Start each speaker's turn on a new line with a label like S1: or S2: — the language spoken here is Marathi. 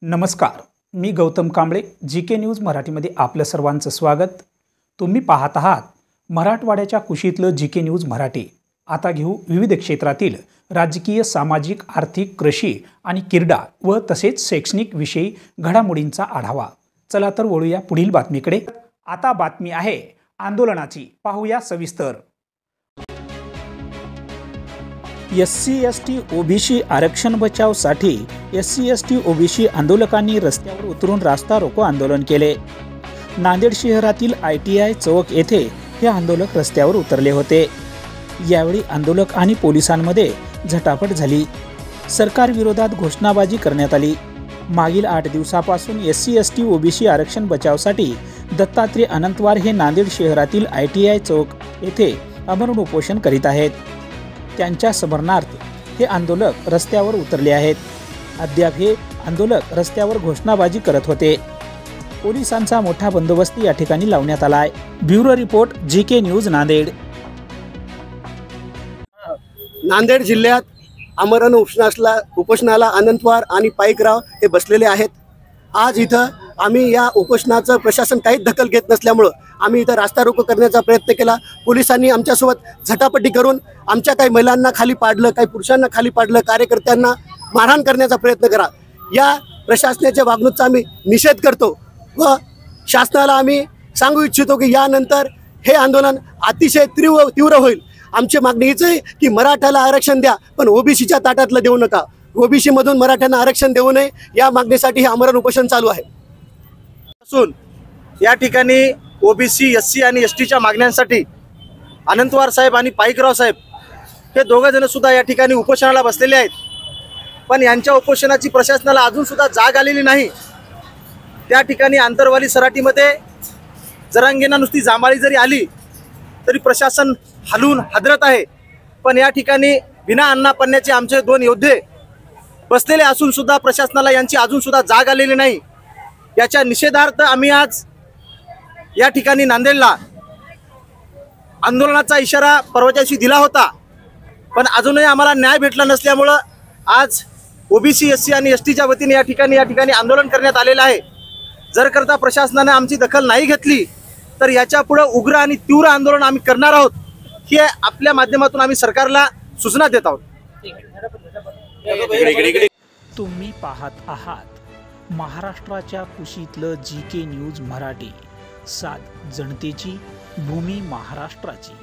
S1: नमस्कार, मी गौतम कांबळे, जीके न्यूज मराठीमध्ये आपलं सर्वांचं स्वागत। तुम्ही पाहत आहात मराठवाड्याच्या कुशीतलं जीके न्यूज मराठी। आता घेऊ विविध क्षेत्रातील राजकीय, सामाजिक, आर्थिक, कृषी आणि क्रीडा व तसेच शैक्षणिक विषयी घडामोडींचा आढावा। चला तर वळूया पुढील बातमीकडे। आता बातमी आहे आंदोलनाची, पाहूया सविस्तर। SC/ST OBC आरक्षण बचावसाठी SC/ST OBC आंदोलकांनी रस्त्यावर उतरून रास्ता रोको आंदोलन केले। नांदेड शहरातील ITI चौक येथे हे आंदोलक रस्त्यावर उतरले होते। यावेळी आंदोलक आणि पोलिसांमध्ये झटापट झाली। सरकार विरोधात घोषणाबाजी करण्यात आली। मागील 8 दिवसापासून SC/ST OBC आरक्षण बचावसाठी दत्तात्रय अनंतवार हे नांदेड शहरातील ITI चौक येथे आमरण उपोषण करीत आहेत। त्यांच्या समरणार्थ हे आंदोलक रस्त्यावर उतरले आहेत। अद्याप हे आंदोलक रस्त्यावर घोषणाबाजी करत होते। पोलिसांचा मोठा बंदोबस्त या ठिकाणी लावण्यात आला आहे। Bureau report, GK news, Nanded.
S2: Nanded जिल्ह्यात आमरण उपोषणाला अनंतवार आणि पाईकराव हे बसलेले आहेत। आज इथं आम्ही या उपोषणाचं प्रशासन काहीच दखल घेत नसल्यामुळं आम्ही इथं रास्ता रोको करण्याचा प्रयत्न केला। पोलिसांनी आमच्यासोबत झटापटी करून आमच्या काही महिलांना खाली पाडलं, काही पुरुषांना खाली पाडलं, कार्यकर्त्यांना मारहाण करण्याचा प्रयत्न करा। या प्रशासनाच्या वागणुकीचा आम्ही निषेध करतो व शासनाला आम्ही सांगू इच्छितो की यानंतर हे आंदोलन अतिशय तीव्र होईल। आमची मागणी हीच आहे की मराठ्याला आरक्षण द्या, पण ओबीसीच्या ताटातलं देऊ नका। ओबीसी मधून मराठ्यांना आरक्षण देऊ नये या मागणीसाठी हे आमरण उपोषण चालू आहे।
S3: या ठिकाणी ओबीसी, SC आणि STच्या मागण्यांसाठी अनंतवार साहेब आणि पाईकराव साहेब हे दोघं जण सुद्धा या ठिकाणी उपोषणाला बसलेले आहेत। पण यांच्या उपोषणाची प्रशासनाला अजून सुद्धा जाग आलेली नाही। त्या ठिकाणी आंतरवाली सराटीमध्ये जरांगेंना नुसती जांभळी जरी आली तरी प्रशासन हलून हादरत आहे। पण या ठिकाणी बिना अन्ना पन्न्याचे आमचे 2 योद्धे बसलेले असून सुद्धा प्रशासनाला यांची अजून सुद्धा जाग आलेली नाही। याच्या निषेधार्थ आम्ही आज या ठिकाणी नांदेडला आंदोलनाचा इशारा परवाच्या दिवशी दिला होता, पण अजूनही आम्हाला न्याय भेटला नसल्यामुळं आज ओबीसी, SC आणि STच्या वतीने या ठिकाणी आंदोलन करण्यात आलेलं आहे। जर करता प्रशासनाने आमची दखल नाही घेतली तर याच्या पुढे उग्र आणि तीव्र आंदोलन आम्ही करणार आहोत, ही आपल्या माध्यमातून आम्ही सरकारला सूचना देत आहोत।
S1: तुम्ही पाहत आहात महाराष्ट्राच्या कुशीतलं जीके न्यूज मराठी। साथ जनतेची, भूमी महाराष्ट्राची।